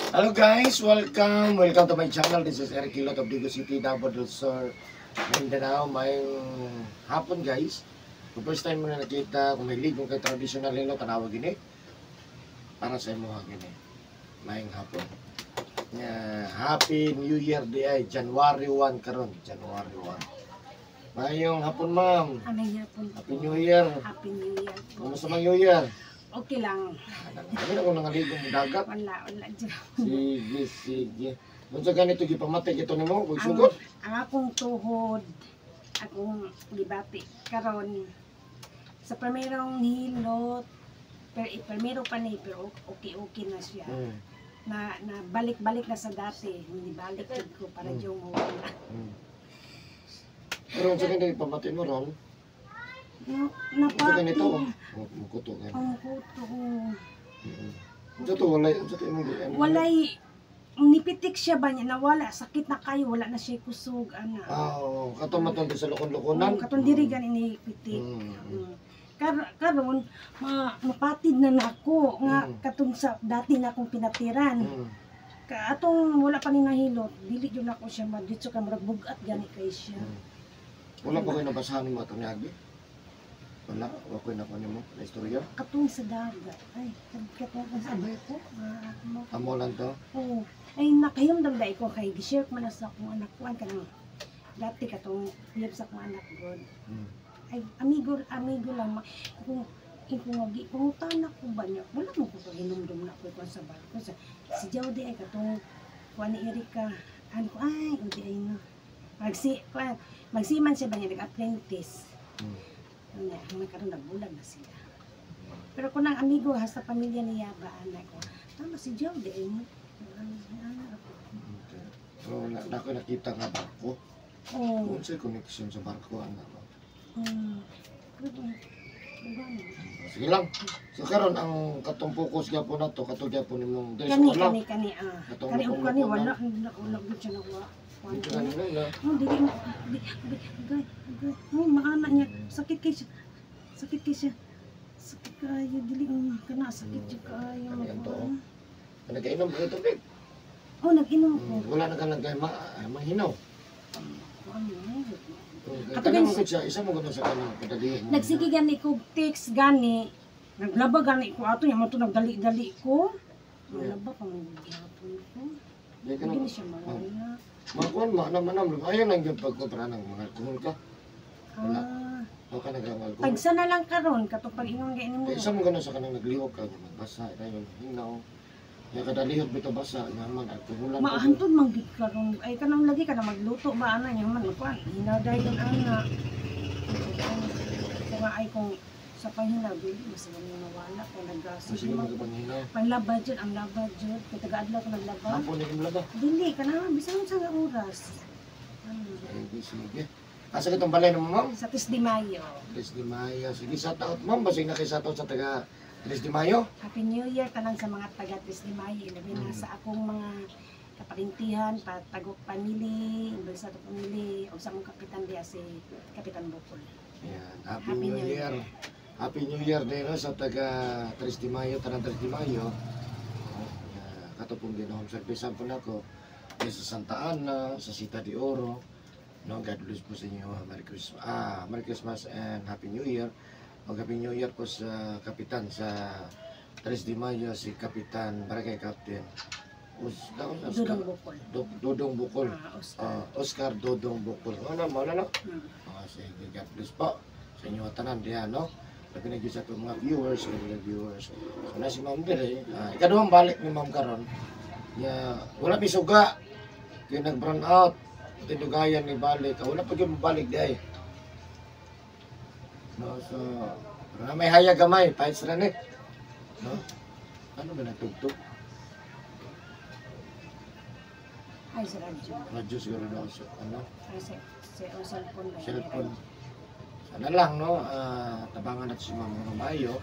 Hello guys, welcome to my channel. This is Eric Kilot of Digo City, Davao del Sur, Mindanao. Mayong hapon guys. Kung first time mo na nakita, kung may ligong kay traditional nilo, tanawa gini. Para sa imo gini. Mayong hapon. Happy New Year di ay January 1 karon, January 1. Mayong hapon ma'am. Aming hapon po. Happy New Year. Happy New Year po. Kumusta mang New Year? Okay lang. Kami na kung nangaligong mo dagat. Wala dyan. Sige. Kung sa ganito, gipamatay ito ni mo, kung sugot. Ang akong tuhod, akong libati, karon sa primerong hilot, primero pa na pero okay na siya. Na balik-balik na sa dati, hindi balik ko para yung mawala. Pero kung sa ganito, gipamatay mo ron, kung sa ganito, mukuto ka. Ang kuto. Sa ito, Walay, nipitik siya ba niya, nawala, sakit na kayo, wala na siya kusog, ana. Katumatong sa lukon-lukunan. Katundirigan inipitik. Karon mapatid na nako nga katong sa dati na akong pinatiran. Atong wala pa ni nahilot, dili jud nako siya maditso ka murag bugat gani kay siya. Wala pa kayo nabasahan mo atong yagi? Wala, wakoy na ko nimo na istorya. Katong sa dagat. Ay, katong sa barko. Amo lang to. Oo. Ay nakahimdam dai ko kay gi-share man sa akong anak ko kanang dati katong lib sa akong anak god. Ay amigo lang kung nga pangutan ako ba niya wala mo ko hinumdum na ko sa barko sa si Jody ay katong kuan ni Erika ano ko ay hindi ay no magsiman siya ba niya nag-apprentice. Ang nagkaroon na bulag na sila. Pero kung ang amigo hasta pamilya niya ba anak ko tama si Jody ay no. So nako nakita nga barko. Kung sa connection sa barko anak ko. Sige lang. So karon ang katong focus gyapon nato katong gyapon nimong diri sa wala. Kani wala gud siya nawa. Dito kanina na. Dili maana niya sakit kay siya. Sakit kayo dili kana sakit siya kayo. Nagkainom ka tubig. Nag-inom ko. Wala na ka manghinaw. Katugan siya, isa mo gano'n sa kanyang kadalihan. Nagsige gani ko text gani. Naglaba gani ko ato nya mo to nagdali-dali ko. Naglaba pa mo gihapon ko. Hindi siya mawala. Makuan manam ayaw lang yung pagkopra ng mga kumul ka. Wala. O ka nagamal ko. Tagsa na lang karon katong pag-ingon gani mo. Isa mo gano'n sa kanyang naglihok ka, magbasa, tayo hinaw. Ya kada lihok bito basa, naman at kuhulan. Maahantod man gid karon. Ay kanang lagi ka na magluto ba ana nya man kuan. Hinaday kun ana. Kung ay kung sa panghinaw dili masaya mo nawala kung naggaso. Sige mo panghinaw. Panglaba jud ang laba jud. Kay taga-adlaw ko naglaba. Hapon ni imlaba. Dili kana bisan sa nga oras. Sige. Asa kitong balay mo ma'am? Sa 3 de Mayo. 3 de Mayo. Sige sa taot ma'am, basig na kay sa taot sa taga 3 de Mayo. Happy New Year tanan sa mga taga 3 de Mayo. Ilabi na sa akong mga kaparintihan, patagok pamili, imbel sa pamili, o sa mong kapitan diya si Kapitan Bukol. Ayan, Happy New Year. Happy New Year din sa taga 3 de Mayo, tanang 3 de Mayo. Katupong ginahom service po na ko. Sa Santa Ana, sa Sita de Oro. No, God bless po sa inyo. Merry Christmas and Happy New Year. Happy New Year po sa kapitan sa 3 de Mayo, si Kapitan Barangay Captain Dodong Bukol. Dodong Bukol. Oscar. Oscar Dodong Bukol. Ano? Sige, God bless po sa inyo tanan diyan, no? Labi na sa mga viewers, So na si Ma'am dire, ikaduhang balik ni Ma'am karon. Wala may suga. Kaya nag-burn out. Tinugayan ni balik. Wala pa gyud balik di ay. No, so may haya gamay, fights ra ni. No? Ano ba nagtugtog? Ay, sa radyo. Radyo siguro na so, ano? Ay, sa cellphone. Cellphone. Sana lang, no? Tabangan natin si Ma'am Mayo.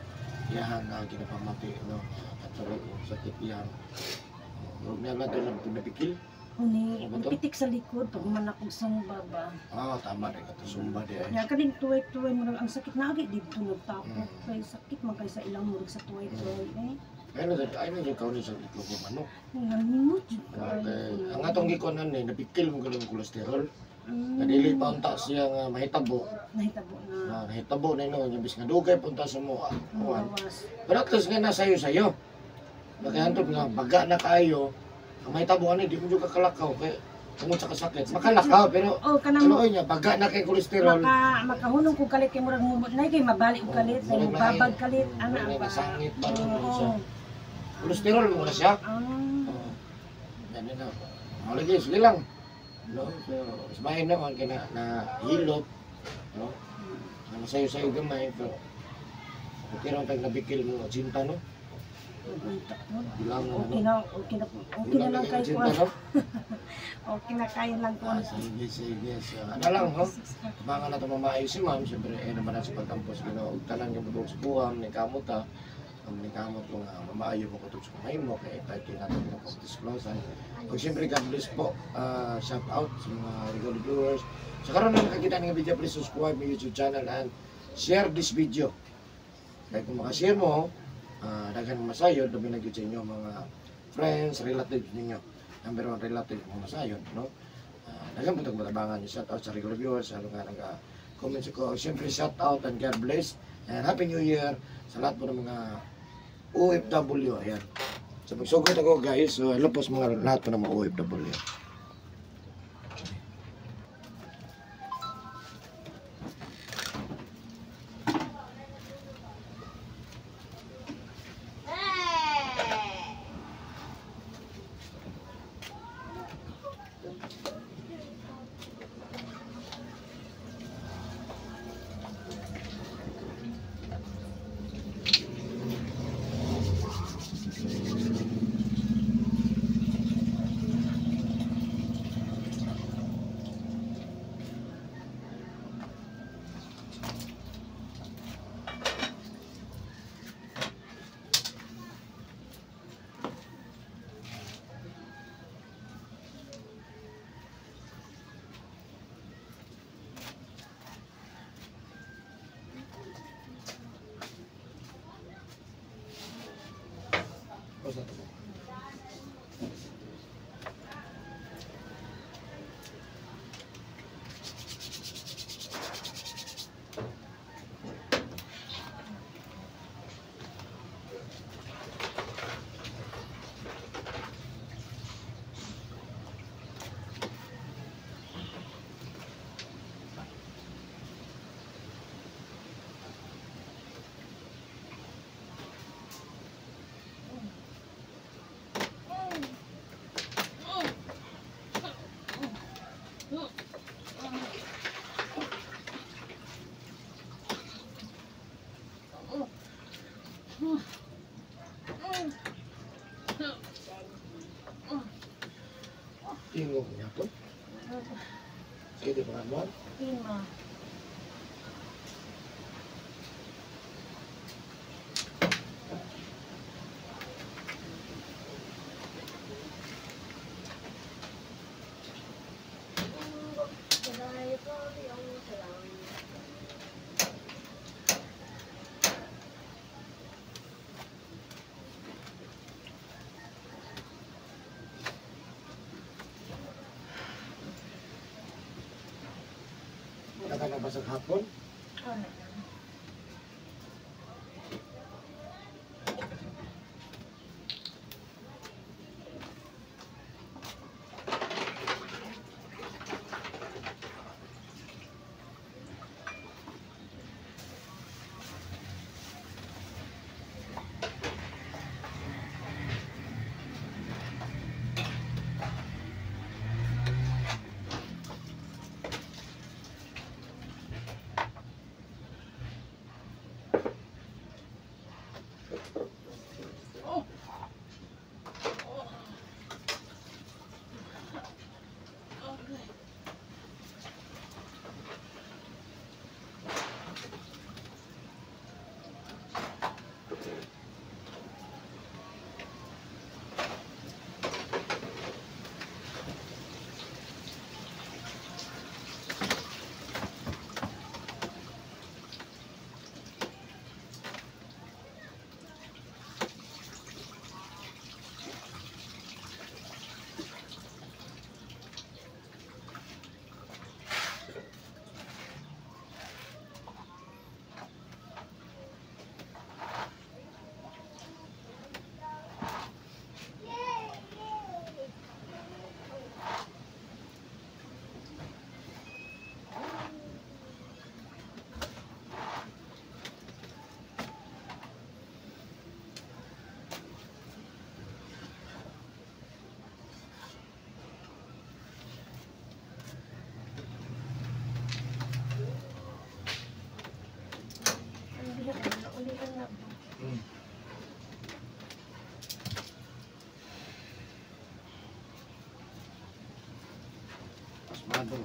Yahan na ginapamati, no? Katulog sakit yan. Huwag niya lang doon pinapikil. Pitik sa likod, pag manakog sumba ba. Tama rin. Katusumba di ay. Kaya kaning tuway-tuway mo ang sakit na agad dito nagtapok. Kaya sakit man kay sa ilang murag sa tuway-tuway. Ayun yung kaon sa itlog ng manok. Nanimot jud Okay. Ang atong gikonan ni napikil mo ganung kolesterol. Nadili pa unta siya nga mahitabo. Nahitabo na. Nahitabo na ino yung bis nga dugay punta sa mo. Mawas. Pero at least nga nasayo-sayo. Magkahantog nga baga na kayo. Ang mahitabo ani di mo jud kakalakaw kay tungod sa kasakit. Makalakaw pero Oh, kanang ano niya baga na kay kolesterol. makahunong ko kalit kay murag mumot na kay mabalik og kalit, Oo, kay babag kalit ana May ba. nasangit ba Oo. siya. Kolesterol mo na siya. Ah. Oh. Yan na. Lagi sige lang. No, so ismahin naman kay na hilot. No? Ano sayo gamay pero okay lang tag nabikil mo cinta no. Bilang Okay na lang kay cinta ko. no. Okay na kayo lang ko. Sige. So, ano lang ho. Mga na ito mamaayos si ma'am, siyempre naman na sa pagtampos gino, tanan yung budong sa buhang, ni kamot ha. Ang ni kamot ko nga, mamaayo mo ko ito sa kamay mo, kaya tayo natin na pag-disclose. Kung siyempre, God bless po, shout out sa mga regular viewers. So, karoon na nakakita ng video, please subscribe my YouTube channel and share this video. Kaya kung makashare mo, dagan masayod, dami na sa inyo mga friends, relatives ninyo. Number 1 relative mo masayod, no? Dagan po itong matabangan yung shout out sa regular viewers, ano nga nag-comments ko. Siyempre, shout out and God bless. And Happy New Year sa lahat po ng mga OFW. Ayan. So, magsugod ako guys. So, hello po sa mga lahat po ng mga OFW. Tingog niya po. Sige, di ba mo? Ima. Nakakabasag hapon. Ano? Mado.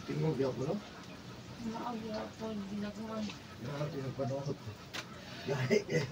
Tinggal biar mo, no? Maag ako, ginagawa. Pinagpanood. Yahe kaya.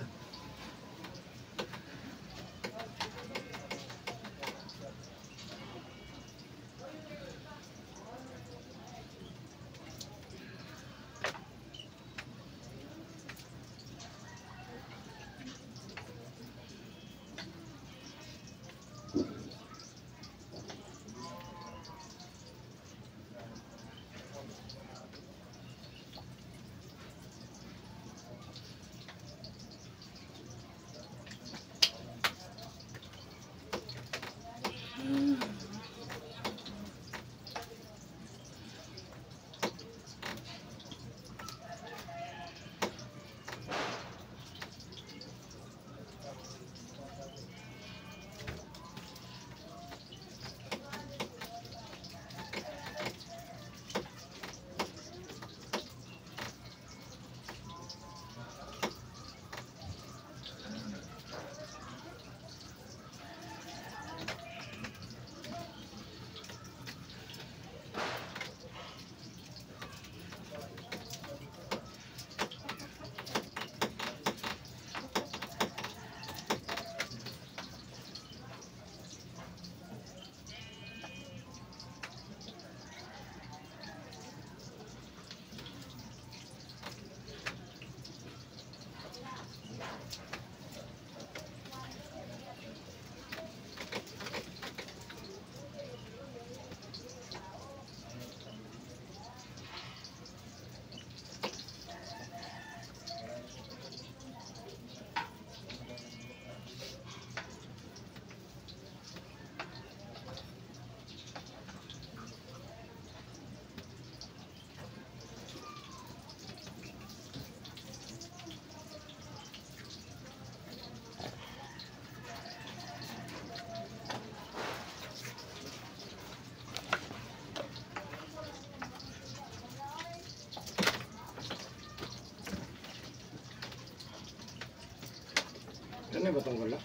Ano ba itong wala?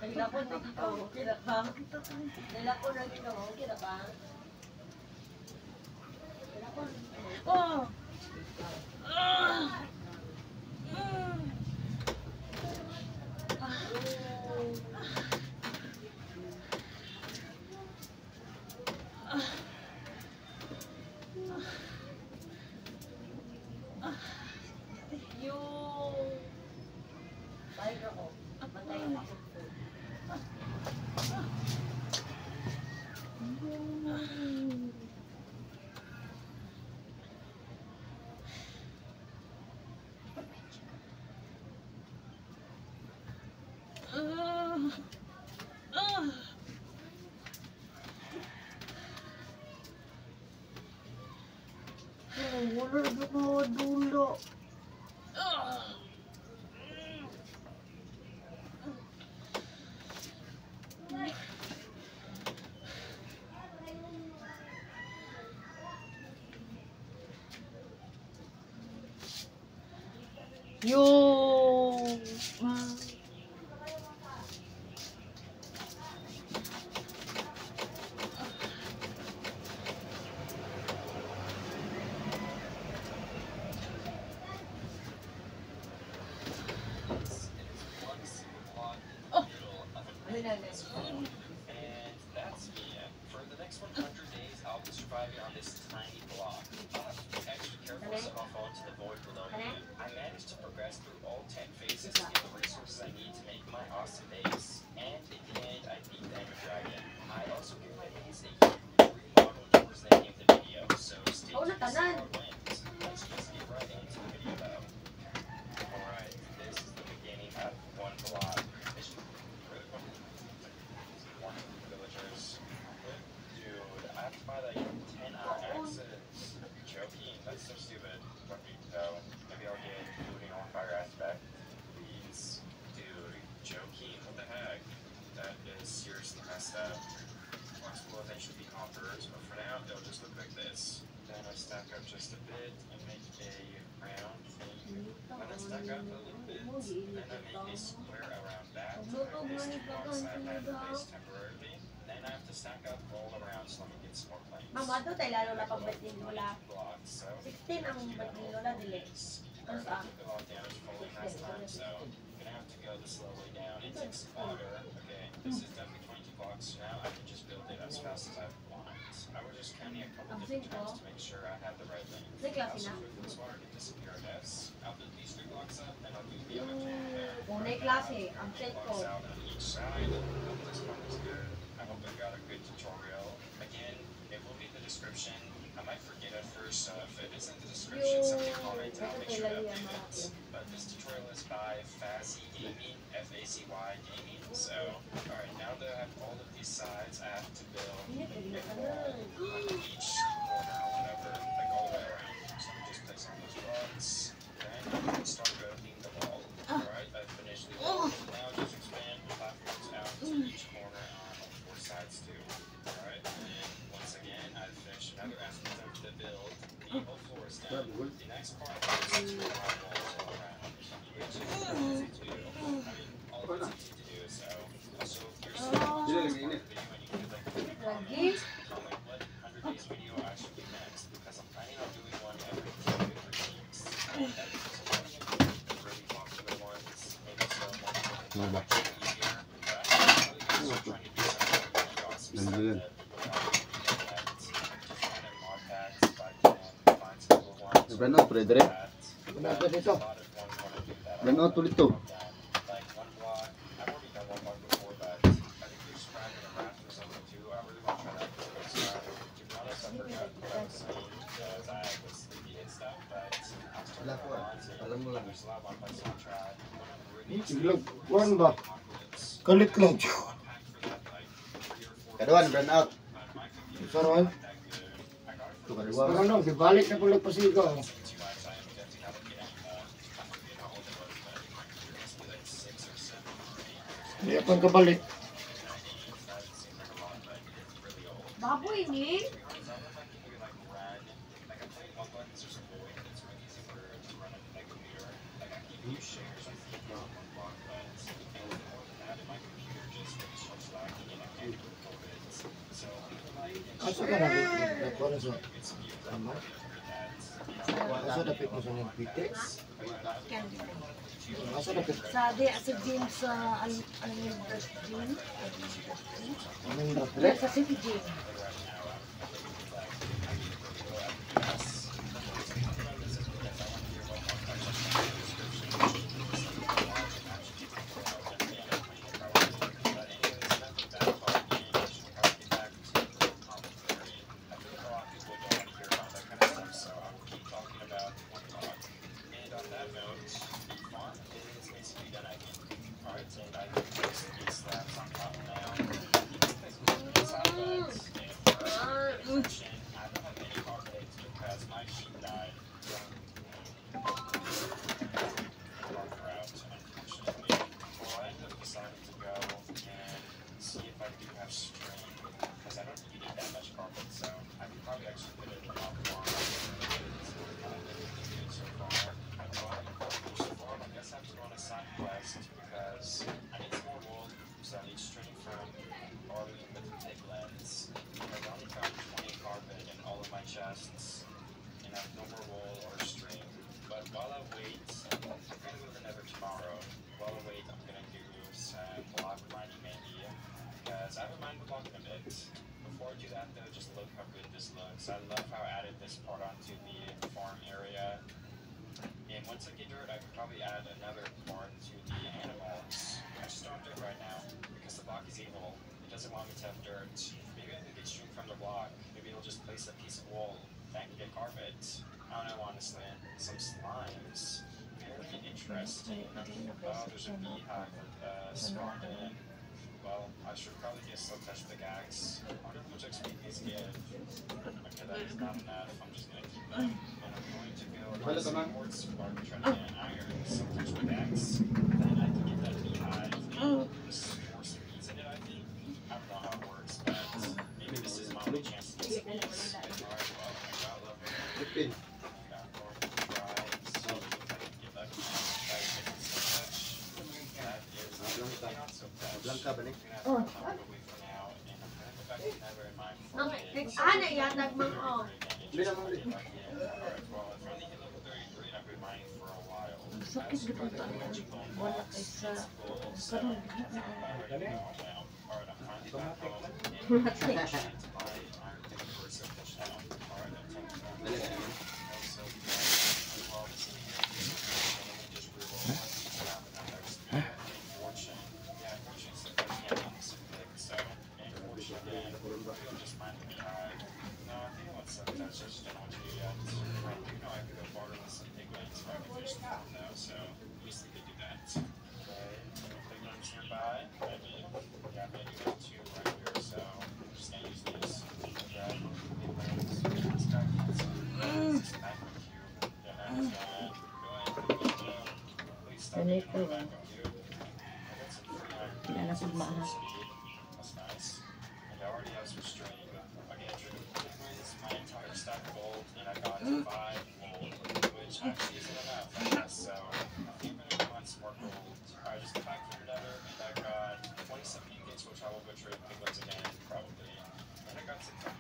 Nilapon na ikaw, kira ka? Nilapon na ikaw, kira ka? Nilapon. Oh! Yung... Balik ako. Matay ako. Wala na mo dulo. Yung... And that's me. For the next 100 days, I'll be surviving on this tiny block. Extra careful so I don't fall into the void below me. I managed to progress through all 10 phases to get the resources I need to make my awesome base. And in the end, I beat the Ender Dragon. I also give my base a huge remodel towards the end of the video, so stay tuned to see how it went. Let's just get right into the video though. Alright, this is the beginning of one block. Villagers. Dude, I have to buy like 10 axes. Joking, that's so stupid. So, maybe I'll get looting on fire aspect. Please. Dude, joking, what the heck? That is seriously messed up. Blocks will eventually be conquerors, but for now, they'll just look like this. Then I stack up just a bit and make a round thing. When I stack up a little bit, then I make a square around that. I place 2 blocks I've had in place temporarily. Then I have to stack up all around so I can get some more planks. Mama, ito tayo lalo na pag-batin nila. Blocks, so 16 ang batin nila, dili. I took a lot of damage falling last time, so I'm gonna have to go this slowly down. It takes longer. Okay, this is definitely 22 blocks now. I can just build it as fast as I want. I was just counting a couple different times to make sure I had the right length. I also quickly this water to disappear a mess. I'll build these 3 blocks up, and I'll do the other 2 there. Unay klase, ang set Blocks ko. out on each side. Hope this one is good. I hope I got a good tutorial. Again, it will be in the description. I might forget at first, so if it is in the description, somebody comment and I'll make sure to update it. But this tutorial is by Fazy Gaming, F-A-Z-Y Gaming. So, alright, now that I have all of these sides, I have to build a wall on each corner or whatever, like all the way around. So we just place on those blocks, then we can start building the wall. Alright, I've finished the wall. Now just expand the platforms out to each corner on all four sides too. Alright, and once again, I've finished another aspect of the build. The whole floor is done. The next part is to provide walls all around, which is easy to do. I mean, all of it's easy to do, so also if you're still watching this part of the video and you feel like you can comment what 100 days video I should do next, because I'm planning on doing one every 2 to 3 weeks. And that is one of the really popular ones, maybe some more people can watch it easier, but I'm really guys trying to do something really awesome stuff that people probably connect, just kind of mod packs if I can find some cool ones. Brandon, pre, dire. Kenapa dito? Brandon, tulit to. Like one block, I've already done one block before, but I think there's spread in a raft or something too. I really want to try that for this time. To be honest, I forgot what I was saying because I was sleepy and stuff, but I'm starting to realize there's a lot of one place I'll try. When I'm really Iglog, kuhan ba? Kalit lang. unpack for that, like 3 or 4 Kaduan, brand out. but my computer Saroy. not that good. I got it for the Ano, gibalik na pala pasigaw. Hindi akong kabalik. Baboy ni. Asa ka na? Nagkuhan na sa ama? Asa dapit mo sa niyang PTX? Asa dapit? Sa gym sa Almendras gym. Anong Yeah, dapit? sa City Gym. And I have no more wool or string. But while I wait, I'm gonna go to Nether tomorrow. While I wait, I'm gonna do some block mining maybe, because I haven't mined the block in a bit. Before I do that though, just look how good this looks. I love how I added this part onto the farm area. And once I get dirt, I could probably add another part to the animals. I just don't have dirt right now, because the block is evil. It doesn't want me to have dirt. Maybe I can get string from the block. Maybe it'll just place a piece of wool. I can get carpet. I don't know, honestly. Some slimes. Very interesting. Oh, there's a beehive spawned in. Well, I should probably get a slow touch pickaxe. I wonder how much XP these give. Okay, that is not enough. I'm just gonna keep them. And I'm going to go to some quartz before I can try to get an iron. Slow touch pickaxe. Then I can get that beehive. And just pour some bees in it, I think. I don't know how it works, but maybe this is my only chance to get some bees. Alright, well, I got love it. Got more drive. So if I can get lucky, try to get some slow touch. That is not so touch. Blanca ba ni? Oh. Ana yatag mang oh. Sakit gitu ta. Wala kay sa karon Ganito. Hindi na pagmaha. That's nice. And I already have some string. Again, my entire stack of gold, and I got 5 gold, which actually isn't enough, I guess. So I think I'm gonna find some more gold. I just factored it out, and I got 27 units, which I will go trade penguins again, probably. And I got some.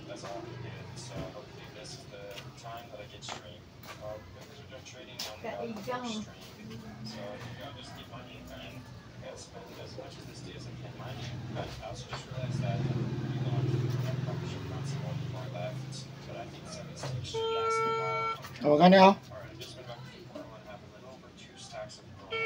That's all we did. So hopefully this is the time that I get stream. Because we're done trading on the first stream. So I'll just get money and spend as much as this day as I can mining. But I also just realized that I probably should find some more before I left. But I think 7 sticks should last a while. Tawagan niya, oh. Alright, I just went back to the portal and have a little over 2 stacks of gold. So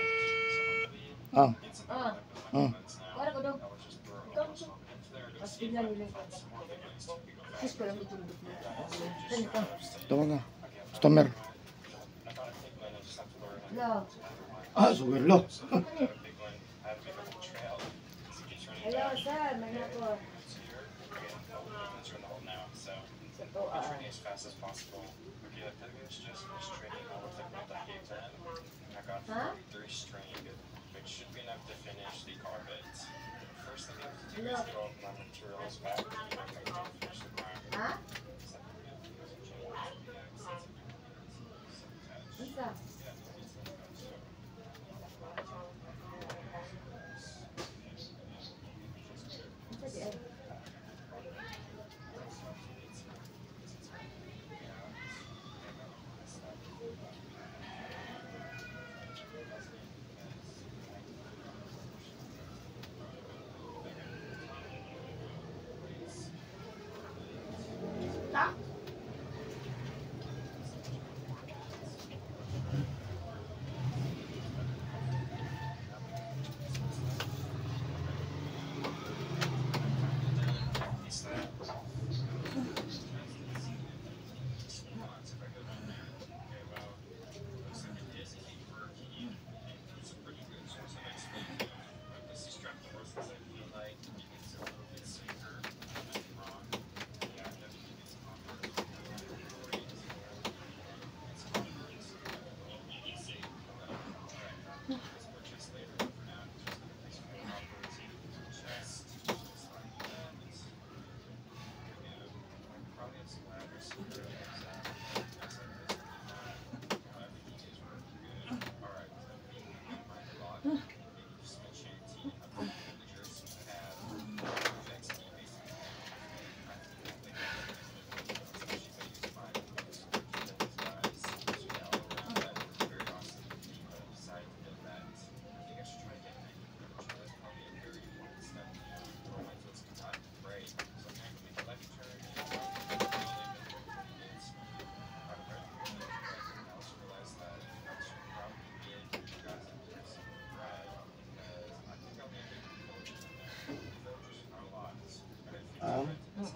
hopefully Oh. get some more weapons Oh. now. I will just throw almost all into there to see if I can find some more big ones to go Tapos faster. ko lang itulog mo. Ganito. Tawagan. Customer. Hello. Ah, sugirlo. Hello, sir. Manapot. Sa to, As fast as possible. Okay, like Penguins just finished trading all of the gold I gave them. I got Huh? 43 string, which should be enough to finish the carpet. First thing I have to do is get all of my materials back. Finish the ground. Ha? Isa. Isa di ay.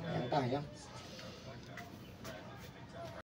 Yan tayo.